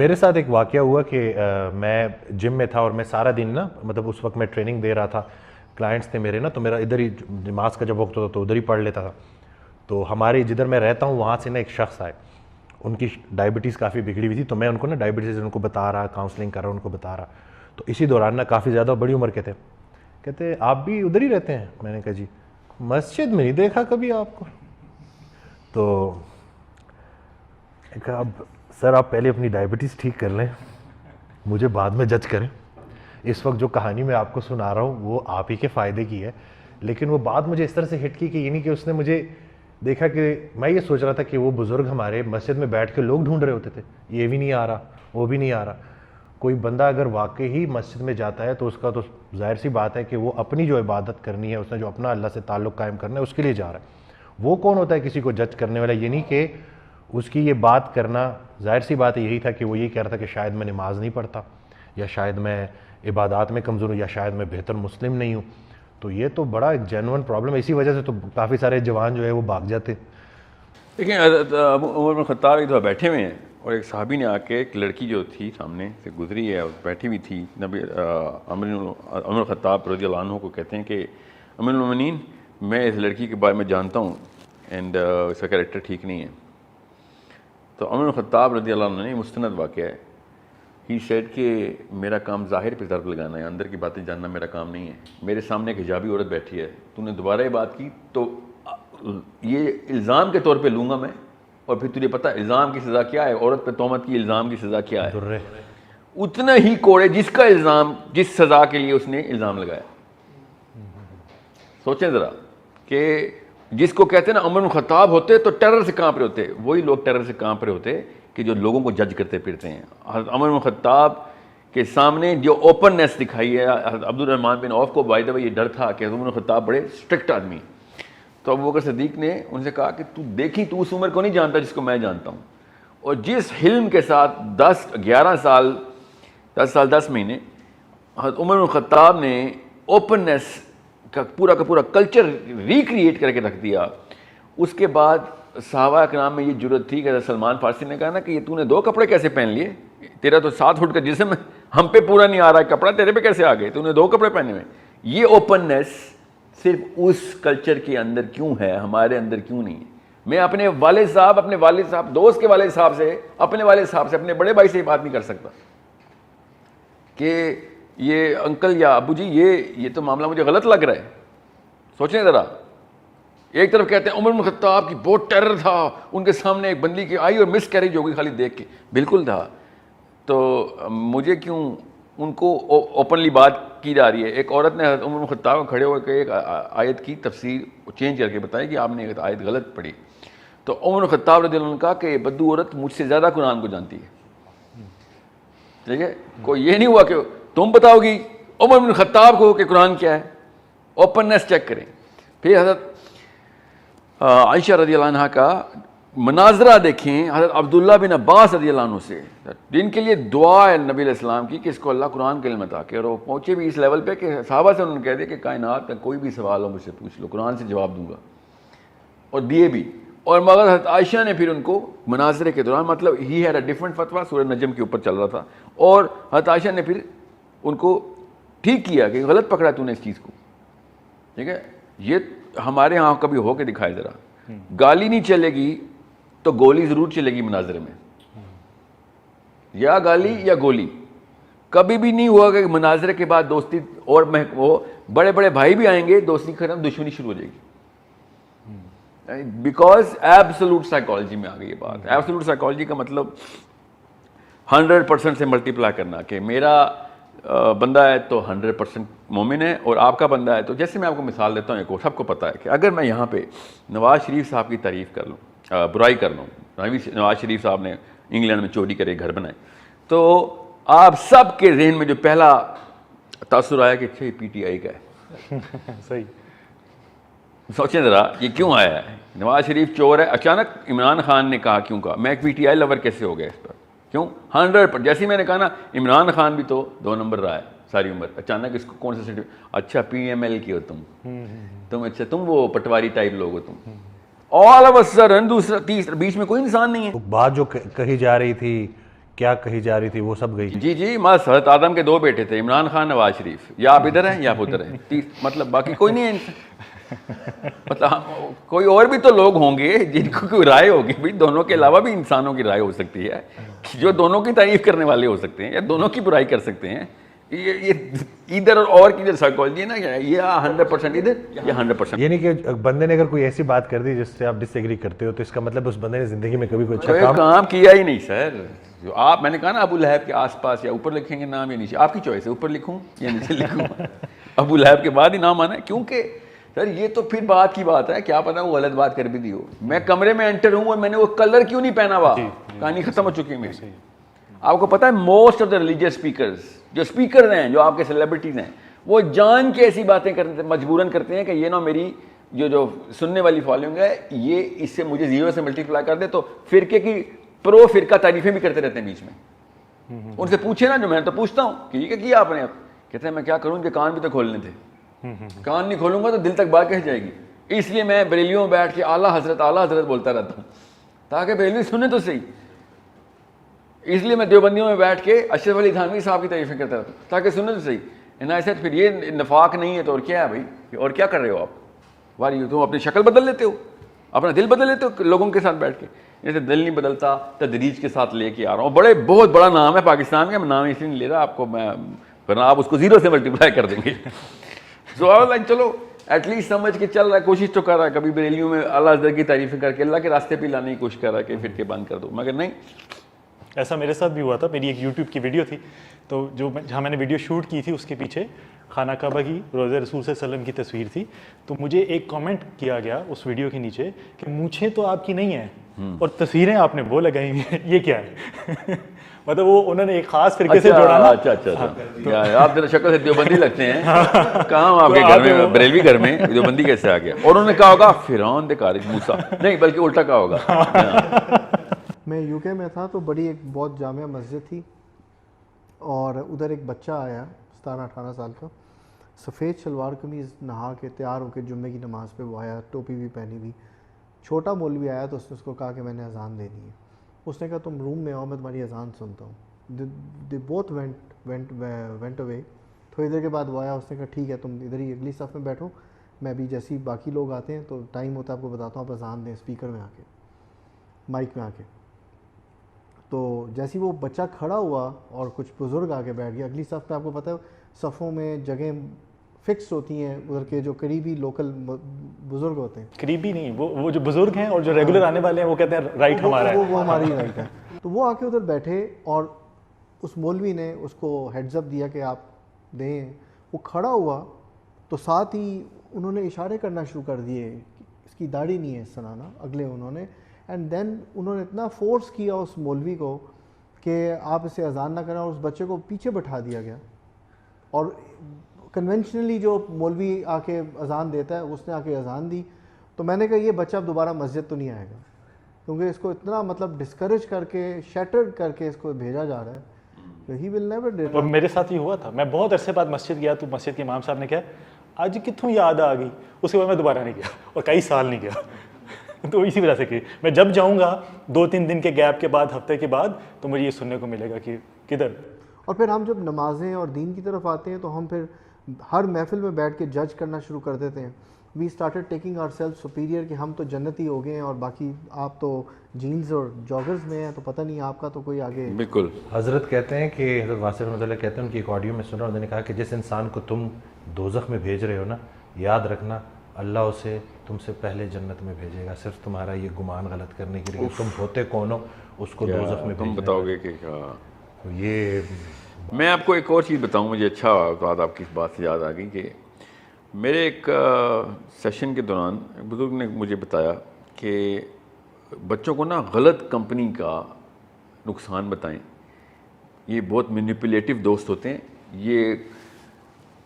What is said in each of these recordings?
میرے ساتھ ایک واقعہ ہوا کہ میں جم میں تھا اور میں سارا دن نا مطلب اس وقت میں ٹریننگ دے رہا تھا, کلائنٹس تھے میرے نا, تو میرا ادھر ہی نماز کا جب وقت ہوتا تو ادھر ہی پڑھ لیتا تھا. تو ہمارے جدھر میں رہتا ہوں وہاں سے نا ایک شخص آئے, ان کی ڈائبٹیز کافی بگڑی ہوئی تھی, تو میں ان کو نا ڈائبٹیز ان کو بتا رہا, کاؤنسلنگ کر رہا, ان کو بتا رہا. تو اسی دوران نا کافی زیادہ بڑی عمر کے تھے, کہتے آپ بھی ادھر ہی رہتے ہیں؟ میں نے کہا جی. مسجد میں نہیں دیکھا کبھی آپ کو. تو کہا اب سر آپ پہلے اپنی ڈائبٹیز ٹھیک کر لیں, مجھے بعد میں جج کریں. اس وقت جو کہانی میں آپ کو سنا رہا ہوں وہ آپ ہی کے فائدے کی ہے, لیکن وہ بات مجھے اس طرح سے ہٹ کی کہ یہ نہیں کہ اس نے مجھے دیکھا کہ میں یہ سوچ رہا تھا کہ وہ بزرگ ہمارے مسجد میں بیٹھ کے لوگ ڈھونڈ رہے ہوتے تھے, یہ بھی نہیں آ رہا, وہ بھی نہیں آ رہا. کوئی بندہ اگر واقعی ہی مسجد میں جاتا ہے تو اس کا تو ظاہر سی بات ہے کہ وہ اپنی جو عبادت کرنی ہے, اس نے جو اپنا اللہ سے تعلق قائم کرنا ہے, اس کے لیے جا رہا ہے. وہ کون ہوتا ہے کسی کو جج کرنے والا؟ یہ نہیں کہ اس کی یہ بات کرنا, ظاہر سی بات یہی تھا کہ وہ یہ کہہ رہا تھا کہ شاید میں نماز نہیں پڑھتا, یا شاید میں عبادات میں کمزور ہوں, یا شاید میں بہتر مسلم نہیں ہوں. تو یہ تو بڑا ایک جینون پرابلم ہے, اسی وجہ سے تو کافی سارے جوان جو ہے وہ بھاگ جاتے ہیں. دیکھیں عمر بن خطاب ایک دفعہ بیٹھے ہوئے ہیں اور ایک صحابی نے آ کے, ایک لڑکی جو تھی سامنے سے گزری ہے اور بیٹھی ہوئی تھی, نبی عمر خطاب رضی اللہ عنہ کو کہتے ہیں کہ امیر المومنین میں اس لڑکی کے بارے میں جانتا ہوں اینڈ اس کا کریکٹر ٹھیک نہیں ہے. تو عمر بن خطاب رضی اللہ عنہ نے مستند واقعہ ہے, ہی سیڈ کہ میرا کام ظاہر پہ ضرب لگانا ہے, اندر کی باتیں جاننا میرا کام نہیں ہے. میرے سامنے ایک حجابی عورت بیٹھی ہے, تو نے دوبارہ یہ بات کی تو یہ الزام کے طور پہ لوں گا میں, اور پھر تجھے پتہ الزام کی سزا کیا ہے, عورت پہ تہمت کی الزام کی سزا کیا ہے, اتنا ہی کوڑے جس کا الزام, جس سزا کے لیے اس نے الزام لگایا. سوچیں ذرا کہ جس کو کہتے ہیں نا عمر بن خطاب ہوتے تو ٹیرر سے کانپ رہے ہوتے, وہی لوگ ٹیرر سے کانپ رہے ہوتے کہ جو لوگوں کو جج کرتے پھرتے ہیں. حضرت عمر بن خطاب کے سامنے جو اوپننیس دکھائی ہے, حضرت عبد الرحمن بن عوف کو بائی دا وے یہ ڈر تھا کہ عمر بن خطاب بڑے اسٹرکٹ آدمی, تو ابوبکر صدیق نے ان سے کہا کہ تو دیکھی تو اس عمر کو نہیں جانتا جس کو میں جانتا ہوں. اور جس حلم کے ساتھ 11 سال 10 مہینے حضرت عمر بن خطاب نے اوپننیس کا پورا کلچر ریکریٹ کر کے رکھ دیا, اس کے بعد صحابہ اکرام میں یہ جرت تھی کہ حضرت سلمان فارسی نے کہا نا کہ یہ تو نے 2 کپڑے کیسے پہن لیے, تیرا تو 7 فٹ کا جسم ہم پہ پورا نہیں آ رہا ہے, کپڑا تیرے پہ کیسے آ گئے, تو نے 2 کپڑے پہنے ہوئے. یہ اوپننیس صرف اس کلچر کے اندر کیوں ہے, ہمارے اندر کیوں نہیں ہے؟ میں اپنے والد صاحب دوست کے والد صاحب سے, اپنے والد صاحب سے, اپنے بڑے بھائی سے یہ بات نہیں کر سکتا کہ یہ انکل یا ابو جی یہ تو معاملہ مجھے غلط لگ رہا ہے. سوچیں ذرا, ایک طرف کہتے ہیں عمر بن خطاب کی بہت ٹیرر تھا, ان کے سامنے ایک بندی کی آئی اور مس کیریج ہو گئی خالی دیکھ کے, بالکل تھا. تو مجھے کیوں ان کو اوپنلی بات کی جا رہی ہے. ایک عورت نے عمر بن خطاب کو کھڑے ہو کے ایک آیت کی تفسیر چینج کر کے بتائی کہ آپ نے ایک آیت غلط پڑھی. تو عمر بن خطاب رضی اللہ عنہ نے کہا کہ یہ بدو عورت مجھ سے زیادہ قرآن کو جانتی ہے. ٹھیک ہے, کوئی یہ نہیں ہوا کہ تم بتاؤ گی عمر بن خطاب کو کہ قرآن کیا ہے. اوپننیس چیک کریں. پھر حضرت عائشہ رضی اللہ عنہ کا مناظرہ دیکھیں حضرت عبداللہ بن عباس رضی اللہ عنہ سے, جن کے لیے دعا ہے نبی علیہ السلام کی کہ اس کو اللہ قرآن کا علم عطا کرے, اور وہ پہنچے بھی اس لیول پہ کہ صحابہ سے انہوں نے کہہ دیا کہ کائنات میں کوئی بھی سوال ہو مجھ سے پوچھ لو, قرآن سے جواب دوں گا, اور دیے بھی. اور مگر حضرت عائشہ نے پھر ان کو مناظرے کے دوران, مطلب ہی ہیڈ اے ڈفرنٹ فتویٰ, سورہ نجم کے اوپر چل رہا تھا, اور حضرت عائشہ نے پھر ان کو ٹھیک کیا کہ غلط پکڑا تو نے اس چیز کو. ٹھیک ہے, یہ ہمارے ہاں کبھی ہو کے دکھائے ذرا. گالی نہیں چلے گی تو گولی ضرور چلے گی مناظرے میں, یا گالی یا گولی. کبھی بھی نہیں ہوا کہ مناظرے کے بعد دوستی, اور وہ بڑے بڑے بھائی بھی آئیں گے, دوستی ختم, دشمنی شروع ہو جائے گی. بیکاز ایبسولوٹ سائیکالوجی میں آ گئی یہ بات. ایبسولوٹ سائیکالوجی کا مطلب 100% سے ملٹیپلائی کرنا, کہ میرا بندہ ہے تو 100% مومن ہے, اور آپ کا بندہ ہے تو, جیسے میں آپ کو مثال دیتا ہوں, ایک سب کو پتہ ہے کہ اگر میں یہاں پہ نواز شریف صاحب کی تعریف کر لوں, برائی کر لوں, نواز شریف صاحب نے انگلینڈ میں چوری کرے گھر بنائے, تو آپ سب کے ذہن میں جو پہلا تاثر آیا کہ اچھا یہ پی ٹی آئی کا ہے. صحیح. سوچیں ذرا یہ کیوں آیا ہے, نواز شریف چور ہے. اچانک عمران خان نے کہا, کیوں کہا, میں ایک پی ٹی آئی لور کیسے ہو گیا اس پر, کیوں 100%. جیسے میں نے کہا نا عمران خان بھی تو 2 نمبر رہا ہے ساری عمر, اچانک اس کو کون سا اچھا پی ایم ایل کی ہو تم اچھا تم وہ پٹواری ٹائپ لوگ ہو تم. آل آف اے سڈن دوسرا تیسرا بیچ میں کوئی انسان نہیں ہے. بات جو کہی جا رہی تھی کیا کہی جا رہی تھی وہ سب گئی. جی ماس حضرت آدم کے 2 بیٹے تھے, عمران خان, نواز شریف. یا آپ ادھر ہیں یا آپ ادھر ہیں, مطلب باقی کوئی نہیں ہے ان سے. مطلب کوئی اور بھی تو لوگ ہوں گے جن کو کوئی رائے ہوگی. بھائی دونوں کے علاوہ بھی انسانوں کی رائے ہو سکتی ہے جو دونوں کی تعریف کرنے والے ہو سکتے ہیں یا دونوں کی برائی کر سکتے ہیں. یہ ادھر اور کی جو سائیکالوجی ہے نا, یہ 100% ادھر یا 100%. یعنی کہ بندے نے اگر کوئی ایسی بات کر دی جس سے آپ ڈس ایگری کرتے ہو تو اس کا مطلب اس بندے نے زندگی میں کبھی کوئی اچھا کام کیا ہی نہیں سر. جو آپ, میں نے کہا نا ابو لہب کے آس پاس, یا اوپر لکھیں گے نام یا نیچے, آپ کی چوائس ہے, اوپر لکھوں یا نیچے لکھوں. ابو لہب کے بعد ہی نام آنا ہے, کیونکہ سر یہ تو پھر بات کی بات ہے, کیا پتا وہ غلط بات کر بھی دی ہو. میں کمرے میں انٹر ہوں اور میں نے وہ کلر کیوں نہیں پہنا ہوا, کہانی ختم ہو چکی ہے میری. آپ کو پتا ہے most of the religious speakers, جو اسپیکر ہیں, جو آپ کے سیلیبریٹیز ہیں, وہ جان کے ایسی باتیں کرتے مجبوراً کرتے ہیں کہ یہ نا میری جو سننے والی فالوئنگ ہے یہ اس سے مجھے 0 سے ملٹیپلائی کر دے. تو فرقے کی پرو فرقہ تعریفیں بھی کرتے رہتے ہیں بیچ میں. ان سے پوچھے نا, جو میں تو پوچھتا ہوں کہ یہ کیا آپ نے, اب کہتے ہیں میں کیا کروں, ان کے کان بھی تو کھولنے تھے, کان نہیں کھولوں گا تو دل تک بات کہہ جائے گی. اس لیے میں بریلیوں میں بیٹھ کے اعلیٰ حضرت بولتا رہتا ہوں تاکہ بریلوی سنیں تو صحیح. اس لیے میں دیوبندیوں میں بیٹھ کے اشرف علی تھانوی صاحب کی تعریفیں کرتا رہتا ہوں تاکہ سنیں تو صحیح. ایسے پھر یہ نفاق نہیں ہے تو اور کیا ہے بھائی, اور کیا کر رہے ہو آپ, واری تم اپنی شکل بدل لیتے ہو, اپنا دل بدل لیتے ہو لوگوں کے ساتھ بیٹھ کے. جیسے دل نہیں بدلتا, تدریج کے ساتھ لے کے آ رہا ہوں. بہت بڑا نام ہے پاکستان کا, میں نام اس لیے نہیں لے رہا آپ کو, میں ورنہ آپ اس کو 0 سے ملٹیپلائی کر دیں گے. سو چلو ایٹ لیسٹ سمجھ کے چل رہا ہے, کوشش تو کر رہا ہے, کبھی بریلیوں میں اعلیٰ حضرت کی تعریفیں کر کے اللہ کے راستے پہ لانے کی کوشش کر رہا ہے کہ فرقے بند کر دو, مگر نہیں. ایسا میرے ساتھ بھی ہوا تھا. میری ایک یوٹیوب کی ویڈیو تھی, تو جہاں میں نے ویڈیو شوٹ کی تھی اس کے پیچھے خانہ کعبہ کی, روضہ رسول صلی اللہ علیہ وسلم کی تصویر تھی. تو مجھے ایک کامنٹ کیا گیا اس ویڈیو کے نیچے کہ مونچھیں تو آپ کی نہیں ہیں اور تصویریں آپ نے وہ لگائی ہوئی ہیں, یہ کیا ہے. مطلب وہ انہوں نے ایک خاص فرقے سے جوڑا نا. اچھا, آپ ذرا شکل سے دیوبندی لگتے ہیں. کہاں آپ کے گھر میں, بریلوی گھر میں دیوبندی کیسے آ گیا؟ اور انہوں نے کہا ہوگا فرعون دے کارج موسیٰ, نہیں بلکہ الٹا کہا ہوگا. میں یو کے میں تھا تو بڑی ایک بہت جامع مسجد تھی, اور ادھر ایک بچہ آیا 17-18 سال کا, سفید شلوار قمیض, نہا کے تیار ہو کے جمعے کی نماز پہ وہ آیا, ٹوپی بھی پہنی ہوئی. چھوٹا مولوی آیا تو اس نے اس کو کہا کہ میں نے اذان دینی ہے. اس نے کہا تم روم میں آؤ, میں تمہاری اذان سنتا ہوں. They both went away. تھوڑی دیر کے بعد وہ آیا, اس نے کہا ٹھیک ہے تم ادھر ہی اگلی صف میں بیٹھو, میں بھی جیسے ہی باقی لوگ آتے ہیں تو ٹائم ہوتا ہے آپ کو بتاتا ہوں, آپ اذان دیں اسپیکر میں آ کے, مائک میں آ کے. تو جیسے وہ بچہ کھڑا ہوا اور کچھ بزرگ آ کے بیٹھ گیا اگلی صف پہ, آپ کو پتہ ہے صفوں میں جگہیں فکس ہوتی ہیں ادھر کے جو قریبی لوکل بزرگ ہوتے ہیں. قریبی نہیں, وہ جو بزرگ ہیں اور جو ریگولر آنے والے ہیں وہ کہتے ہیں رائٹ ہمارا ہے, وہ ہماری رائٹ ہے. تو وہ آ کے ادھر بیٹھے اور اس مولوی نے اس کو ہیڈز اپ دیا کہ آپ دیں. وہ کھڑا ہوا تو ساتھ ہی انہوں نے اشارے کرنا شروع کر دیے, اس کی داڑھی نہیں ہے سنانا, اگلے انہوں نے. اینڈ دین انہوں نے اتنا فورس کیا اس مولوی کو کہ آپ اسے اذان نہ کریں, اور اس بچے کو پیچھے بٹھا دیا گیا. اور کنونشنلی جو مولوی آ کے اذان دیتا ہے اس نے آ کے اذان دی. تو میں نے کہا یہ بچہ اب دوبارہ مسجد تو نہیں آئے گا, کیونکہ اس کو اتنا مطلب ڈسکریج کر کے, شیٹرڈ کر کے اس کو بھیجا جا رہا ہے. ہی ول نیور ڈو. اور میرے ساتھ ہی ہوا تھا. میں بہت عرصے بعد مسجد گیا تو مسجد کے امام صاحب نے کہا آج کتوں یاد آ گئی, اس کے بعد میں دوبارہ نہیں گیا اور کئی سال نہیں گیا. تو اسی وجہ سے کہ میں جب جاؤں گا 2-3 دن کے گیپ کے بعد, ہفتے کے بعد, تو مجھے یہ سننے کو ملے گا کہ کدھر. اور پھر ہم جب نمازیں اور دین کی طرف آتے ہیں تو ہم پھر ہر محفل میں بیٹھ کے جج کرنا شروع کر دیتے ہیں. We started taking our self superior کہ ہم تو جنتی ہو گئے ہیں اور باقی آپ تو جینز اور جاگرز میں ہیں, تو پتہ نہیں آپ کا تو کوئی آگے. بالکل. حضرت کہتے ہیں کہ حضرت واسف رحمۃ اللہ کہتے ہیں, ان کی ایک آڈیو میں سنا, انہوں نے کہا کہ جس انسان کو تم دوزخ میں بھیج رہے ہو نا, یاد رکھنا اللہ اسے تم سے پہلے جنت میں بھیجے گا, صرف تمہارا یہ گمان غلط کرنے کے لیے تم ہوتے کون ہو اس کو دوزخ میں تم بتاؤ گے کہ یہ. میں آپ کو ایک اور چیز بتاؤں, مجھے اچھا بات آپ کی اس بات سے یاد آ گئی کہ میرے ایک سیشن کے دوران ایک بزرگ نے مجھے بتایا کہ بچوں کو نا غلط کمپنی کا نقصان بتائیں. یہ بہت مینیپولیٹو دوست ہوتے ہیں. یہ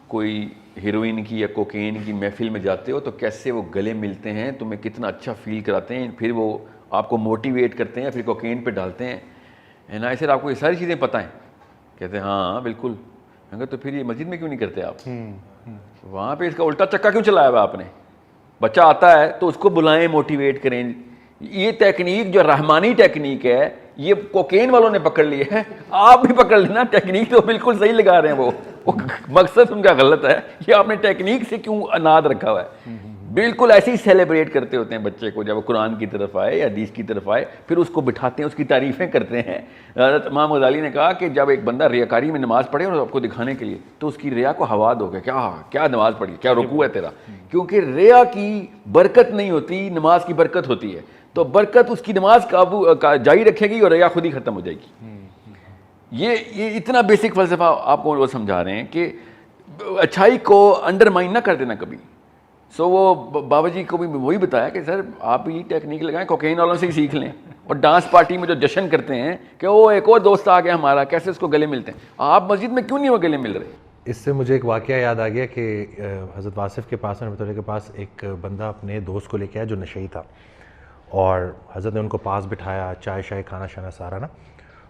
کوئی ہیروئن کی یا کوکین کی محفل میں جاتے ہو تو کیسے وہ گلے ملتے ہیں, تمہیں کتنا اچھا فیل کراتے ہیں, پھر وہ آپ کو موٹیویٹ کرتے ہیں, پھر کوکین پہ ڈالتے ہیں. نا سر آپ کو یہ ساری چیزیں پتہ ہیں؟ کہتے ہیں ہاں بالکل. میں کہا تو پھر یہ مسجد میں کیوں نہیں کرتے آپ؟ وہاں پہ اس کا الٹا چکا کیوں چلایا ہوا آپ نے؟ بچہ آتا ہے تو اس کو بلائیں, موٹیویٹ کریں. یہ ٹیکنیک جو رحمانی ٹیکنیک ہے یہ کوکین والوں نے پکڑ لی ہے, آپ بھی پکڑ لینا. ٹیکنیک تو بالکل صحیح لگا رہے ہیں وہ مقصد ان کا غلط ہے. یہ آپ نے ٹیکنیک سے کیوں اناد رکھا ہوا ہے؟ بالکل ایسے ہی سیلیبریٹ کرتے ہوتے ہیں بچے کو, جب وہ قرآن کی طرف آئے یا حدیث کی طرف آئے پھر اس کو بٹھاتے ہیں, اس کی تعریفیں کرتے ہیں. حضرت امام غزالی نے کہا کہ جب ایک بندہ ریاکاری میں نماز پڑھے اور آپ کو دکھانے کے لیے, تو اس کی ریا کو ہوا دو کہ کیا نماز پڑھی, کیا رکوع ہے تیرا, کیونکہ ریا کی برکت نہیں ہوتی, نماز کی برکت ہوتی ہے. تو برکت اس کی نماز کا جاری رکھے گی اور ریا خود ہی ختم ہو جائے گی. یہ اتنا بیسک فلسفہ آپ کو وہ سمجھا رہے ہیں کہ اچھائی کو انڈرمائن نہ کر دینا کبھی. سو وہ بابا جی کو بھی وہی بتایا کہ سر آپ بھی ٹیکنیک لگائیں, کوکین والوں سے ہی سیکھ لیں. اور ڈانس پارٹی میں جو جشن کرتے ہیں کہ وہ ایک اور دوست آ گیا ہمارا, کیسے اس کو گلے ملتے ہیں, آپ مسجد میں کیوں نہیں وہ گلے مل رہے؟ اس سے مجھے ایک واقعہ یاد آ گیا کہ حضرت واصف کے پاس رحمۃ اللہ کے پاس ایک بندہ اپنے دوست کو لے کے آیا جو نشئی تھا, اور حضرت نے ان کو پاس بٹھایا, چائے شائے کھانا شانا سارا نا.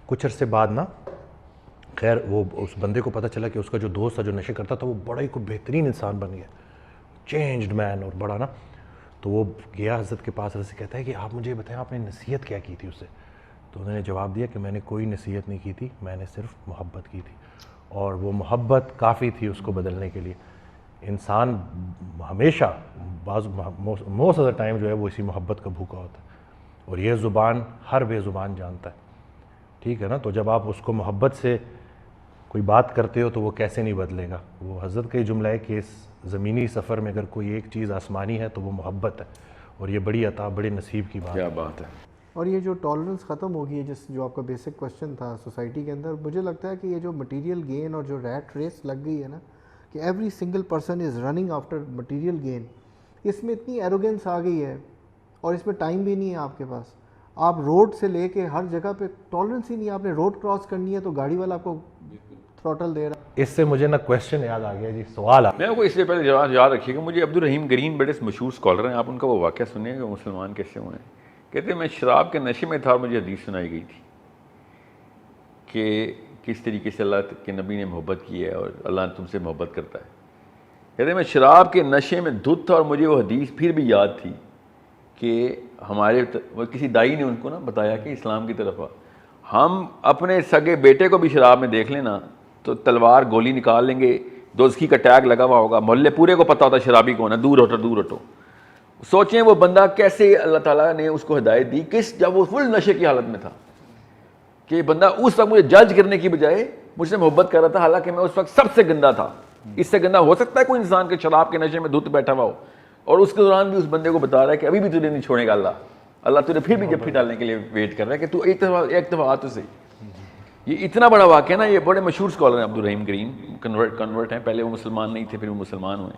کچھ عرصے بعد نا خیر وہ اس بندے کو پتہ چلا کہ اس کا جو دوست تھا جو نشے کرتا تھا وہ بڑا ہی کوئی بہترین انسان بن گیا, چینجڈ مین اور بڑا نا. تو وہ گیا حضرت کے پاس, حضرت سے کہتا ہے کہ آپ مجھے بتائیں آپ نے نصیحت کیا کی تھی اسے؟ تو انہوں نے جواب دیا کہ میں نے کوئی نصیحت نہیں کی تھی, میں نے صرف محبت کی تھی, اور وہ محبت کافی تھی اس کو بدلنے کے لیے. انسان ہمیشہ موسٹ آف دا ٹائم جو ہے وہ اسی محبت کا بھوکا ہوتا ہے, اور یہ زبان ہر بے زبان جانتا ہے, ٹھیک ہے نا. تو جب آپ اس کو محبت سے کوئی بات کرتے ہو تو وہ کیسے نہیں بدلے گا. وہ حضرت کا یہ جملہ ہے کہ اس زمینی سفر میں اگر کوئی ایک چیز آسمانی ہے تو وہ محبت ہے, اور یہ بڑی عطا بڑے نصیب کی بات ہے. کیا بات ہے. اور یہ جو ٹالرنس ختم ہوگی ہے, جو آپ کا بیسک کویشچن تھا سوسائٹی کے اندر, مجھے لگتا ہے کہ یہ جو مٹیریل گین اور جو ریٹ ریس لگ گئی ہے نا, کہ every single person is running after material gain, اس میں اتنی ایروگینس آ گئی ہے اور اس میں ٹائم بھی نہیں ہے آپ کے پاس. آپ روڈ سے لے کے ہر جگہ پہ ٹالرنس ہی نہیں ہے. آپ نے روڈ کراس کرنی ہے تو گاڑی والا آپ کو تھروٹل دے رہا. اس سے مجھے نا کویشچن یاد آ گیا جی, سوال آ. میں کو اس سے پہلے یاد رکھیے گا, مجھے عبدالرحیم گرین بڑے مشہور اسکالر ہیں, آپ ان کا وہ واقعہ سنیں کہ مسلمان کیسے ہوئے ہیں. کہتے ہیں میں شراب کے نشے میں تھا اور مجھے حدیث سنائی گئی تھی کہ کس طریقے سے اللہ کے نبی نے محبت کی ہے اور اللہ تم سے محبت کرتا ہے. کہتے ہیں میں شراب کے نشے میں دھت تھا اور مجھے وہ حدیث پھر بھی یاد تھی کہ ہمارے کسی دائی نے ان کو نا بتایا کہ اسلام کی طرف ہم اپنے سگے بیٹے کو بھی شراب میں دیکھ لینا تو تلوار گولی نکال لیں گے, دوزخی کا ٹیگ لگا ہوا ہوگا, محلے پورے کو پتہ ہوتا شرابی کون ہے, دور ہٹو دور ہٹو. سوچیں وہ بندہ کیسے اللہ تعالیٰ نے اس کو ہدایت دی, جب وہ فل نشے کی حالت میں تھا, کہ بندہ اس وقت مجھے جج کرنے کی بجائے مجھ سے محبت کر رہا تھا, حالانکہ میں اس وقت سب سے گندا تھا. اس سے گندا ہو سکتا ہے کوئی انسان کے شراب کے نشے میں دھت بیٹھا ہوا ہو, اور اس کے دوران بھی اس بندے کو بتا رہا ہے کہ ابھی بھی تجھے نہیں چھوڑے گا اللہ تجھے پھر بھی جفی ڈالنے کے لیے ویٹ کر رہا ہے کہ تو ایک دفعہ آ تو صحیح. یہ اتنا بڑا واقعہ نا, یہ بڑے مشہور اسکالر ہیں عبدالرحیم گرین, کنورٹ ہیں, پہلے وہ مسلمان نہیں تھے پھر وہ مسلمان ہوئے.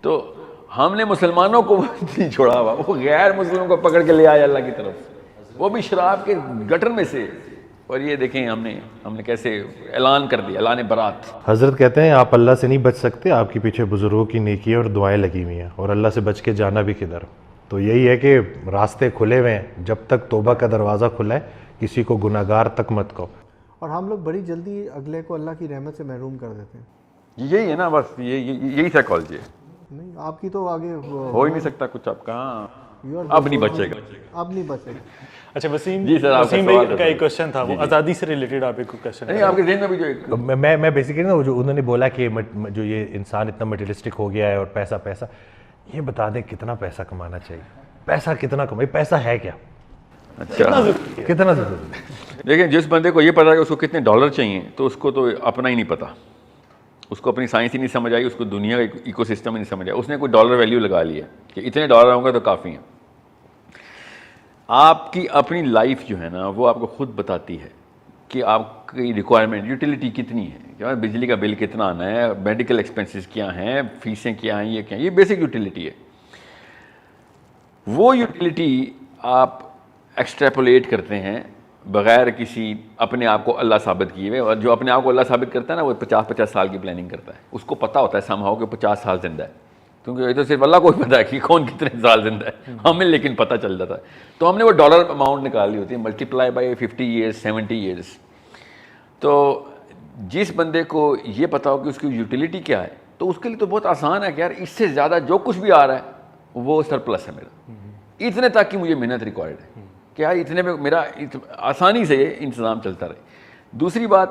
تو ہم نے مسلمانوں کو نہیں چھوڑا ہوا, وہ غیر مسلموں کو پکڑ کے لے آیا اللہ کی طرف, وہ بھی شراب کے گٹر میں سے. اور یہ دیکھیں ہم نے کیسے اعلان کر دیا, اعلان برات. حضرت کہتے ہیں آپ اللہ سے نہیں بچ سکتے, آپ کے پیچھے بزرگوں کی نیکی اور دعائیں لگی ہوئی ہیں, اور اللہ سے بچ کے جانا بھی کدھر. تو یہی ہے کہ راستے کھلے ہوئے ہیں, جب تک توبہ کا دروازہ کھلا ہے کسی کو گناہ گار تک مت کہو. اور ہم لوگ بڑی جلدی اگلے کو اللہ کی رحمت سے محروم کر دیتے ہیں. یہی ہے نا, بس یہی سائیکالوجی ہے. نہیں آپ کی تو آگے ہو ہی نہیں سکتا کچھ, آپ کہاں اب نہیں بچے گا, اب نہیں بچے گا. اچھا وسیم, جی سر, وسیم بھائی کا ایک کوشچن تھا, وہ آزادی سے ریلیٹڈ آپ ایک کوشچن. نہیں آپ کے ذہن میں بھی جو ایک میں بیسیکلی نا جو انہوں نے بولا کہ جو یہ انسان اتنا مٹیریلسٹک ہو گیا ہے اور پیسہ, یہ بتا دیں کتنا پیسہ کمانا چاہیے, پیسہ کتنا کمائے, پیسہ ہے کیا, اچھا کتنا ضروری ہے. دیکھیں جس بندے کو یہ پتا ہے کہ اس کو کتنے ڈالر چاہیے, تو اس کو تو اپنا ہی نہیں پتا, اس کو اپنی سائنس ہی نہیں سمجھ آئی, اس کو دنیا کا ایکو سسٹم ہی نہیں سمجھ آیا. اس نے کوئی ڈالر ویلیو لگا لی ہے کہ اتنے ڈالر ہوں گے تو کافی ہیں. آپ کی اپنی لائف جو ہے نا وہ آپ کو خود بتاتی ہے کہ آپ کی ریکوائرمنٹ یوٹیلیٹی کتنی ہے, کہ بجلی کا بل کتنا آنا ہے, میڈیکل ایکسپینسز کیا ہیں, فیسیں کیا ہیں, یہ کیا ہیں, یہ بیسک یوٹیلیٹی ہے. وہ یوٹیلیٹی آپ ایکسٹریپولیٹ کرتے ہیں بغیر کسی اپنے آپ کو اللہ ثابت کیے ہوئے, اور جو اپنے آپ کو اللہ ثابت کرتا ہے نا وہ 50 سال کی پلاننگ کرتا ہے. اس کو پتہ ہوتا ہے سمہاؤ کہ 50 سال زندہ ہے, کیونکہ یہ تو صرف اللہ کو ہی پتہ ہے کہ کون کتنے سال زندہ ہے, ہمیں لیکن پتہ چل جاتا ہے. تو ہم نے وہ ڈالر اماؤنٹ نکال لی ہوتی ہے, ملٹیپلائی بائی 50 ایئرس 70 ایئرس. تو جس بندے کو یہ پتہ ہو کہ اس کی یوٹیلیٹی کیا ہے, تو اس کے لیے تو بہت آسان ہے کہ یار اس سے زیادہ جو کچھ بھی آ رہا ہے وہ سرپلس ہے میرا, اتنے تک کی مجھے محنت ریکوائرڈ ہے. کہ یار اتنے میں میرا آسانی سے یہ انتظام چلتا رہے. دوسری بات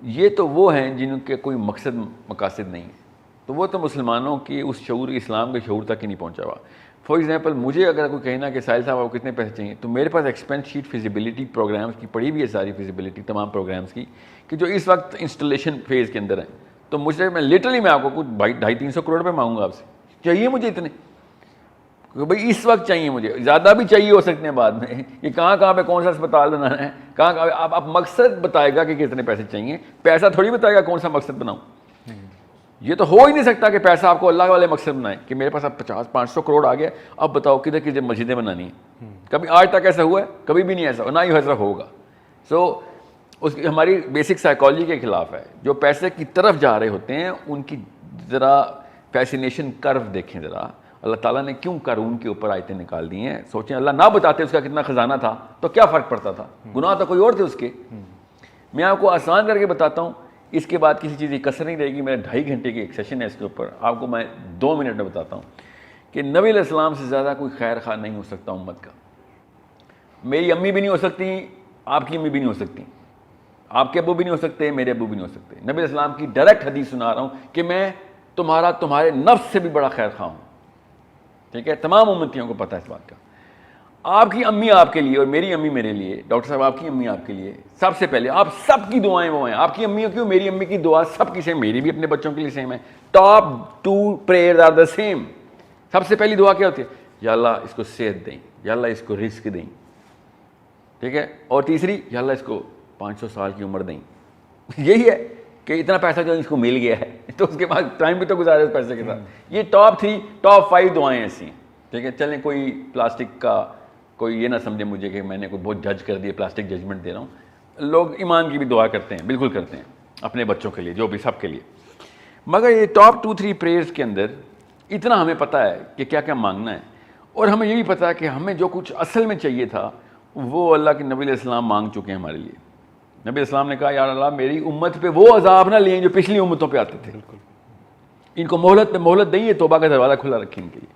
یہ تو وہ ہیں جن کے کوئی مقصد مقاصد نہیں ہے, تو وہ تو مسلمانوں کی اس شعور اسلام کے شعور تک ہی نہیں پہنچا ہوا. فار ایگزامپل مجھے اگر کوئی کہنا کہ ساحل صاحب آپ کو کتنے پیسے چاہیے, تو میرے پاس ایکسپینس شیٹ فیزیبلٹی پروگرامس کی پڑی ہوئی ہے, ساری فیزیبلٹی تمام پروگرامس کی, کہ جو اس وقت انسٹالیشن فیز کے اندر ہیں. تو مجھے میں لٹرلی میں آپ کو کچھ 250-300 کروڑ روپے مانگوں گا آپ سے, چاہیے مجھے اتنے, بھائی اس وقت چاہیے مجھے, زیادہ بھی چاہیے ہو سکتے ہیں بعد میں, کہ کہاں پہ کون سا اسپتال بنانا ہے, کہاں آپ مقصد بتائے گا کہ کتنے پیسے چاہیے, پیسہ تھوڑی بتائے گا کون سا مقصد بناؤں. یہ تو ہو ہی نہیں سکتا کہ پیسہ آپ کو اللہ والے مقصد بنائے کہ میرے پاس اب 50-500 کروڑ آ گیا, اب بتاؤ کدھر کدھر مسجدیں بنانی ہیں. کبھی آج تک ایسا ہوا ہے؟ کبھی بھی نہیں ایسا, نہ ہی ایسا ہوگا. سو اس کی ہماری بیسک سائیکالوجی کے خلاف ہے. جو پیسے کی طرف جا رہے ہوتے ہیں ان کی ذرا فیسینیشن کرو دیکھیں ذرا, اللہ تعالیٰ نے کیوں قارون کے اوپر آیتیں نکال دی ہیں. سوچیں اللہ نہ بتاتے اس کا کتنا خزانہ تھا تو کیا فرق پڑتا تھا, گناہ تو کوئی اور تھے اس کے. میں آپ کو آسان کر کے بتاتا ہوں, اس کے بعد کسی چیز کی کسر نہیں رہے گی. میرا 2.5 گھنٹے کی ایک سیشن ہے اس کے اوپر, آپ کو میں 2 منٹ میں بتاتا ہوں کہ نبی علیہ السلام سے زیادہ کوئی خیر خواہ نہیں ہو سکتا امت کا. میری امی بھی نہیں ہو سکتی, آپ کی امی بھی نہیں ہو سکتی, آپ کے ابو بھی نہیں ہو سکتے, میرے ابو بھی نہیں ہو سکتے. نبی علیہ السلام کی ڈائریکٹ حدیث سنا رہا ہوں کہ میں تمہارے نفس سے بھی بڑا خیر خواہ ہوں. ٹھیک ہے, تمام امتیوں کو پتہ ہے اس بات کا. آپ کی امی آپ کے لیے اور میری امی میرے لیے, ڈاکٹر صاحب آپ کی امی آپ کے لیے, سب سے پہلے آپ سب کی دعائیں وہ ہیں. آپ کی امی کیوں, میری امی کی دعا سب کی سیم, میری بھی اپنے بچوں کے لیے سیم ہے. Top 2 prayers are the same. سب سے پہلی دعا کیا ہوتی ہے, یا اللہ اس کو صحت دیں, یا اللہ اس کو رزق دیں. ٹھیک ہے, اور تیسری یا اللہ اس کو 500 سال کی عمر دیں. یہی ہے کہ اتنا پیسہ جو اس کو مل گیا ہے تو اس کے بعد ٹائم بھی تو گزارے اس پیسے کے ساتھ. یہ ٹاپ 3 ٹاپ 5 دعائیں ایسی ہیں. ٹھیک ہے, چلیں کوئی پلاسٹک کا کوئی یہ نہ سمجھے مجھے کہ میں نے کوئی بہت جج کر دیا, پلاسٹک ججمنٹ دے رہا ہوں. لوگ ایمان کی بھی دعا کرتے ہیں, بالکل کرتے ہیں, اپنے بچوں کے لیے, جو بھی سب کے لیے. مگر یہ ٹاپ 2-3 پریئرز کے اندر اتنا ہمیں پتہ ہے کہ کیا کیا مانگنا ہے, اور ہمیں یہ بھی پتہ ہے کہ ہمیں جو کچھ اصل میں چاہیے تھا وہ اللہ کے نبی علیہ السلام مانگ چکے ہیں ہمارے لیے. نبی علیہ السلام نے کہا یا اللہ میری امت پہ وہ عذاب نہ لیں جو پچھلی امتوں پہ آتے تھے, ان کو مہلت پہ مہلت دیں, یہ توبہ کا دروازہ کھلا رکھیں ان کے لیے.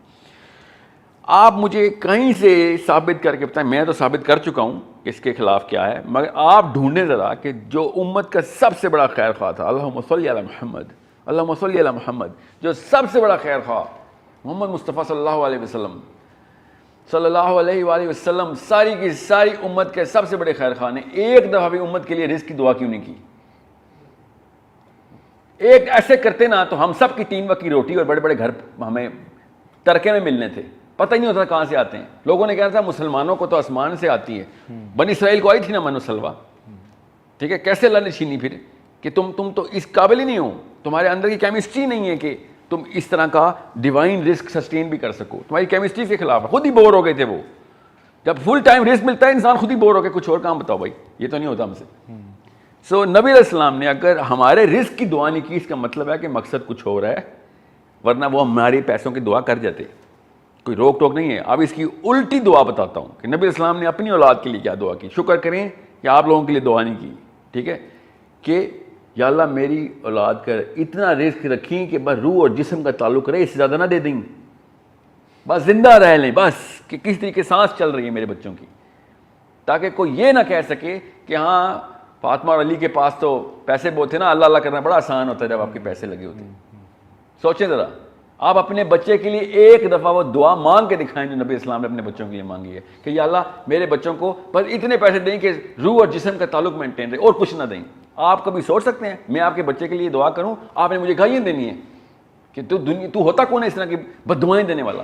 آپ مجھے کہیں سے ثابت کر کے بتائیں, میں تو ثابت کر چکا ہوں کہ اس کے خلاف کیا ہے, مگر آپ ڈھونڈیں ذرا کہ جو امت کا سب سے بڑا خیر خواہ تھا, اللہم صلی علی محمد, اللہم صلی علی محمد, جو سب سے بڑا خیر خواہ محمد مصطفیٰ صلی اللہ علیہ وسلم, صلی اللہ علیہ وآلہ وسلم, ساری کی ساری امت کے سب سے بڑے خیر خواہ نے ایک دفعہ بھی امت کے لیے رزق کی دعا کیوں نہیں کی؟ ایک ایسے کرتے نا تو ہم سب کی 3 وقت کی روٹی اور بڑے بڑے گھر ہمیں ترکے میں ملنے تھے, پتہ ہی نہیں ہوتا کہاں سے آتے ہیں. لوگوں نے کہا تھا مسلمانوں کو تو آسمان سے آتی ہے, بنی اسرائیل کو آئی تھی نا من و سلوہ. ٹھیک ہے, کیسے اللہ نے چھینی پھر کہ تم تو اس قابل ہی نہیں ہو, تمہارے اندر کی کیمسٹری نہیں ہے کہ تم اس طرح کا ڈیوائن رزق سسٹین بھی کر سکو. تمہاری کیمسٹری کے خلاف ہے, خود ہی بور ہو گئے تھے وہ. جب فل ٹائم رزق ملتا ہے انسان خود ہی بور ہو کے کچھ اور کام بتاؤ بھائی, یہ تو نہیں ہوتا ہم سے. سو نبی علیہ السلام نے اگر ہمارے رزق کی دعا نہیں کی, اس کا مطلب ہے کہ مقصد کچھ ہو رہا ہے, ورنہ وہ ہماری پیسوں کی دعا کر جاتے, کوئی روک ٹوک نہیں ہے. اب اس کی الٹی دعا بتاتا ہوں کہ نبی علیہ السلام نے اپنی اولاد کے لیے کیا دعا کی. شکر کریں کہ آپ لوگوں کے لیے دعا نہیں کی. ٹھیک ہے, کہ یا اللہ میری اولاد کر اتنا رزق رکھیں کہ بس روح اور جسم کا تعلق رہے, اس سے زیادہ نہ دے دیں, بس زندہ رہ لیں, بس کہ کس طریقے سانس چل رہی ہے میرے بچوں کی, تاکہ کوئی یہ نہ کہہ سکے کہ ہاں فاطمہ اور علی کے پاس تو پیسے بہت تھے نا, اللہ اللہ کرنا بڑا آسان ہوتا ہے جب آپ کے پیسے لگے ہوتے ہیں. سوچیں ذرا, آپ اپنے بچے کے لیے ایک دفعہ وہ دعا مانگ کے دکھائیں جو نبی اسلام نے اپنے بچوں کے لیے مانگی ہے کہ یا اللہ میرے بچوں کو بس اتنے پیسے دیں کہ روح اور جسم کا تعلک مینٹین رہے, اور کچھ نہ دیں. آپ کبھی سوچ سکتے ہیں میں آپ کے بچے کے لیے دعا کروں, آپ نے مجھے گالیاں دینی ہے کہ تو ہوتا کون ہے اس طرح کی بد دعائیں دینے والا؟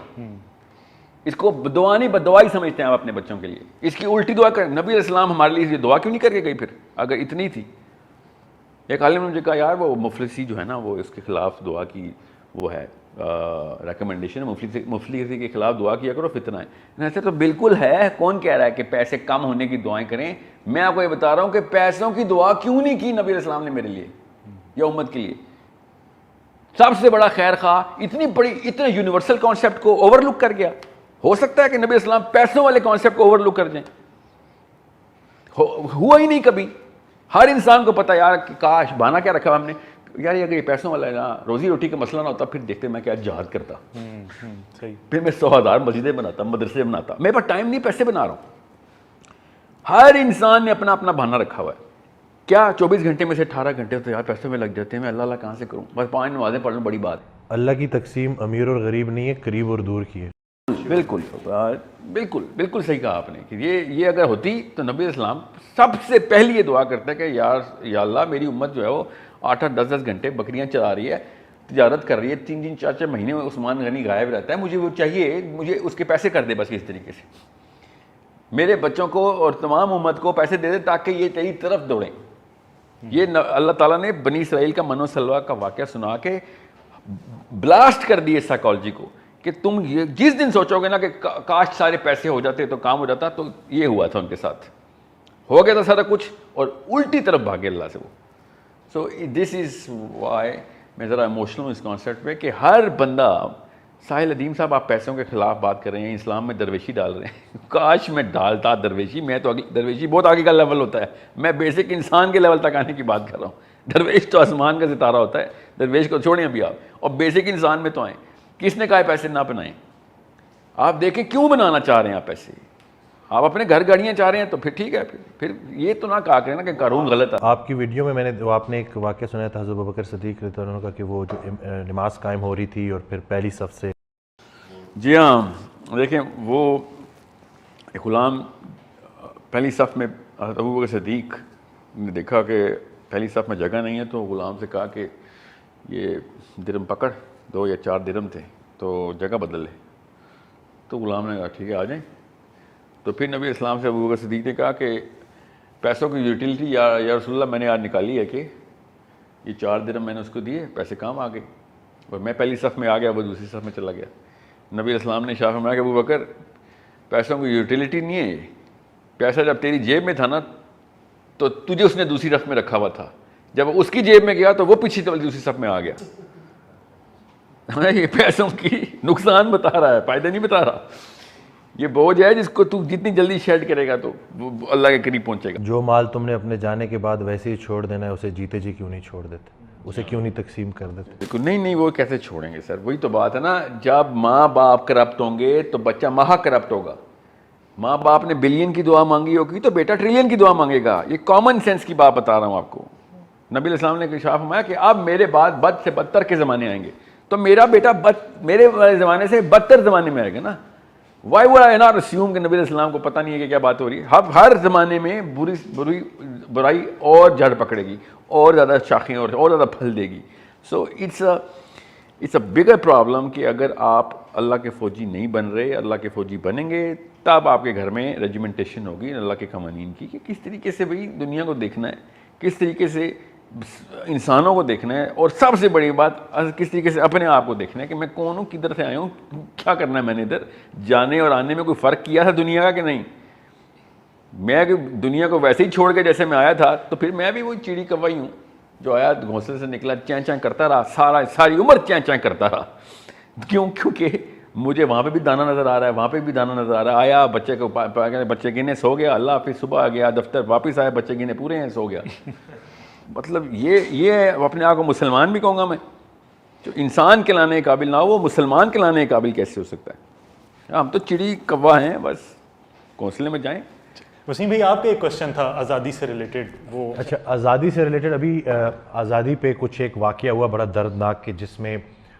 اس کو دعا نہیں بد دعائی سمجھتے ہیں آپ اپنے بچوں کے لیے. اس کی الٹی دعا کریں. نبی علیہ السلام ہمارے لیے یہ دعا کیوں نہیں کر کے گئی پھر اگر اتنی تھی؟ ایک عالم نے مجھے کہا یار وہ مفلسی جو ہے نا وہ اس کے خلاف دعا کی وہ ہے ریکمنڈیشن ہے, مفلسی کے خلاف دعا کیا کرو فتنہ ہے. ایسے تو بالکل ہے, کون کہہ رہا ہے کہ پیسے کم ہونے کی دعائیں کریں؟ میں آپ کو یہ بتا رہا ہوں کہ پیسوں کی دعا کیوں نہیں کی نبی علیہ السلام نے میرے لیے یا امت کے لیے. سب سے بڑا خیر خواہ اتنی بڑی اتنے یونیورسل کانسیپٹ کو اوور لک کر گیا. ہو سکتا ہے کہ نبی السلام پیسوں والے کانسیپٹ کو اوور لک کر جائیں؟ ہوا ہی نہیں کبھی. ہر انسان کو پتہ یار کہ کاش بہانہ کیا رکھا ہم نے, یار اگر یہ پیسوں والا ہے نا, روزی روٹی کا مسئلہ نہ ہوتا پھر دیکھتے میں کیا جہاد کرتا, پھر میں 100,000 مسجدیں بناتا, مدرسے بناتا. میرے پاس ٹائم نہیں, پیسے بنا رہا ہوں. ہر انسان نے اپنا اپنا بہانہ رکھا ہوا ہے. کیا 24 گھنٹے میں سے 18 گھنٹے تو یار پیسے میں لگ جاتے ہیں, میں اللہ کہاں سے کروں, بس 5 نمازیں پڑھ لوں, بڑی بات ہے. اللہ کی تقسیم امیر اور غریب نہیں ہے, قریب اور دور کی ہے. بالکل بالکل بالکل صحیح کہا آپ نے کہ یہ اگر ہوتی تو نبی اسلام سب سے پہلی یہ دعا کرتا ہے کہ یا اللہ میری امت جو ہے وہ 8-8 10-10 گھنٹے بکریاں چلا رہی ہے, تجارت کر رہی ہے, 3-3 4-4 مہینے میں عثمان غنی غائب رہتا ہے, مجھے وہ چاہیے, مجھے اس کے پیسے کر دے بس اس طریقے سے, میرے بچوں کو اور تمام امت کو پیسے دے دے تاکہ یہ تیری طرف دوڑیں. یہ اللہ تعالیٰ نے بنی اسرائیل کا من و سلوہ کا واقعہ سنا کے بلاسٹ کر دیے سائیکالوجی کو کہ تم یہ جس دن سوچو گے نا کہ کاش سارے پیسے ہو جاتے تو کام ہو جاتا, تو یہ ہوا تھا ان کے ساتھ, ہو گیا تھا سارا کچھ اور الٹی طرف بھاگے اللہ سے وہ. سو دس از وائی میں ذرا ایموشنل ہوں اس کانسیپٹ پہ کہ ہر بندہ, ساحل ادیم صاحب آپ پیسوں کے خلاف بات کر رہے ہیں, اسلام میں درویشی ڈال رہے ہیں, کاش میں ڈالتا درویشی, میں تو درویشی بہت آگے کا لیول ہوتا ہے, میں بیسک انسان کے لیول تک آنے کی بات کر رہا ہوں. درویش تو آسمان کا ستارہ ہوتا ہے, درویش کو چھوڑیں ابھی آپ, اور بیسک انسان میں تو آئیں. کس نے کہا ہے پیسے نہ بنائیں؟ آپ دیکھیں کیوں بنانا چاہ رہے ہیں آپ پیسے, آپ اپنے گھر گاڑیاں چاہ رہے ہیں تو پھر ٹھیک ہے, پھر یہ تو نہ کہا کریں نا کہ قارون غلط ہے. آپ کی ویڈیو میں نے آپ نے ایک واقعہ سنایا تھا حضرت ابوبکر صدیق رضی اللہ عنہ کا کہ وہ جو نماز قائم ہو رہی تھی اور پھر پہلی صف سے. جی ہاں, دیکھیں وہ ایک غلام پہلی صف میں, حضرت ابوبکر صدیق نے دیکھا کہ پہلی صف میں جگہ نہیں ہے, تو غلام سے کہا کہ یہ درم پکڑ, 2 یا 4 درم تھے, تو جگہ بدل لے. تو غلام نے کہا ٹھیک ہے آ جائیں. تو پھر نبی اسلام سے ابوبکر صدیق نے کہا کہ پیسوں کی یوٹیلیٹی یا رسول اللہ میں نے آج نکالی ہے کہ یہ 4 درم میں نے اس کو دیے, پیسے کام آ گئے, اور میں پہلی صف میں آ گیا, وہ دوسری صف میں چلا گیا. نبی اسلام نے شاہ فرمایا کہ ابوبکر پیسوں کی یوٹیلیٹی نہیں ہے, پیسہ جب تیری جیب میں تھا نا تو تجھے اس نے دوسری صف میں رکھا ہوا تھا, جب اس کی جیب میں گیا تو وہ پیچھے دوسری صف میں آ گیا. یہ پیسوں کی نقصان بتا رہا ہے, فائدہ نہیں بتا رہا. یہ بوجھ ہے جس کو تو جتنی جلدی شیڈ کرے گا تو وہ اللہ کے قریب پہنچے گا. جو مال تم نے اپنے جانے کے بعد ویسے ہی چھوڑ دینا ہے, اسے جیتے جی کیوں نہیں چھوڑ دیتے, اسے کیوں نہیں تقسیم کر دیتے؟ بالکل نہیں, وہ کیسے چھوڑیں گے سر, وہی تو بات ہے نا, جب ماں باپ کرپٹ ہوں گے تو بچہ مہا کرپٹ ہوگا. ماں باپ نے بلین کی دعا مانگی ہوگی تو بیٹا ٹریلین کی دعا مانگے گا. یہ کامن سینس کی بات بتا رہا ہوں آپ کو. نبی علیہ السلام نے ارشاد فرمایا کہ اب میرے بعد بد سے بدتر کے زمانے آئیں گے, تو میرا بیٹا میرے والے زمانے سے بدتر زمانے میں آئے گا نا. Y would I not assume کہ نبی علیہ السلام کو پتہ نہیں ہے کہ کیا بات ہو رہی ہے. ہر زمانے میں برائی اور جڑ پکڑے گی, اور زیادہ شاخیں اور زیادہ پھل دے گی. So it's a bigger problem کہ اگر آپ اللہ کے فوجی نہیں بن رہے, اللہ کے فوجی بنیں گے تب آپ کے گھر میں ریجیمنٹیشن ہوگی اللہ کے قوانین کی, کہ کس طریقے سے بھائی دنیا کو دیکھنا ہے, کس طریقے سے انسانوں کو دیکھنا ہے, اور سب سے بڑی بات کس طریقے سے اپنے آپ کو دیکھنا ہے کہ میں کون ہوں, کدھر سے آیا ہوں, کیا کرنا ہے میں نے ادھر. جانے اور آنے میں کوئی فرق کیا تھا دنیا کا کہ نہیں؟ میں دنیا کو ویسے ہی چھوڑ کے جیسے میں آیا تھا, تو پھر میں بھی وہی چڑی کوائی ہوں جو آیا گھونسلے سے نکلا, چین چین کرتا رہا, ساری عمر چین چین کرتا رہا. کیونکہ مجھے وہاں پہ بھی دانا نظر آ رہا ہے, وہاں پہ بھی دانا نظر آ رہا ہے. آیا بچے کو بچے گنے سو گیا, اللہ پھر صبح آ گیا دفتر, واپس آیا بچے گنے پورے ہیں, سو گیا. مطلب یہ اپنے آپ کو مسلمان بھی کہوں گا میں, جو انسان کہلانے کے قابل نہ ہو وہ مسلمان کہلانے کے قابل کیسے ہو سکتا ہے؟ ہم تو چڑی کوا ہیں, بس گھونسلے میں جائیں. وسیم بھائی آپ کا ایک کوشچن تھا آزادی سے ریلیٹڈ. وہ اچھا, آزادی سے ریلیٹڈ ابھی آزادی پہ کچھ ایک واقعہ ہوا بڑا دردناک, کہ جس میں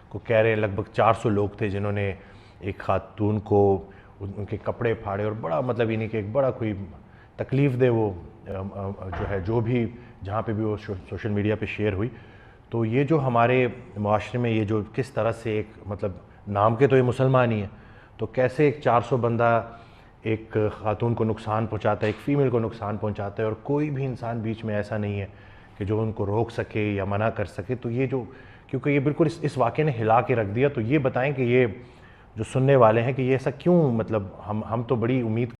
کو کہہ رہے ہیں لگ بھگ 400 لوگ تھے جنہوں نے ایک خاتون کو ان کے کپڑے پھاڑے, اور بڑا مطلب یہ نہیں کہ ایک بڑا کوئی تکلیف دے وہ جو ہے, جو بھی جہاں پہ بھی وہ سوشل میڈیا پہ شیئر ہوئی. تو یہ جو ہمارے معاشرے میں یہ جو کس طرح سے ایک مطلب نام کے تو یہ مسلمان ہی ہیں, تو کیسے ایک 400 بندہ ایک خاتون کو نقصان پہنچاتا ہے, ایک فیمیل کو نقصان پہنچاتا ہے, اور کوئی بھی انسان بیچ میں ایسا نہیں ہے کہ جو ان کو روک سکے یا منع کر سکے. تو یہ جو کیونکہ یہ بالکل اس واقعے نے ہلا کے رکھ دیا, تو یہ بتائیں کہ یہ جو سننے والے ہیں کہ یہ ایسا کیوں, مطلب ہم تو بڑی امید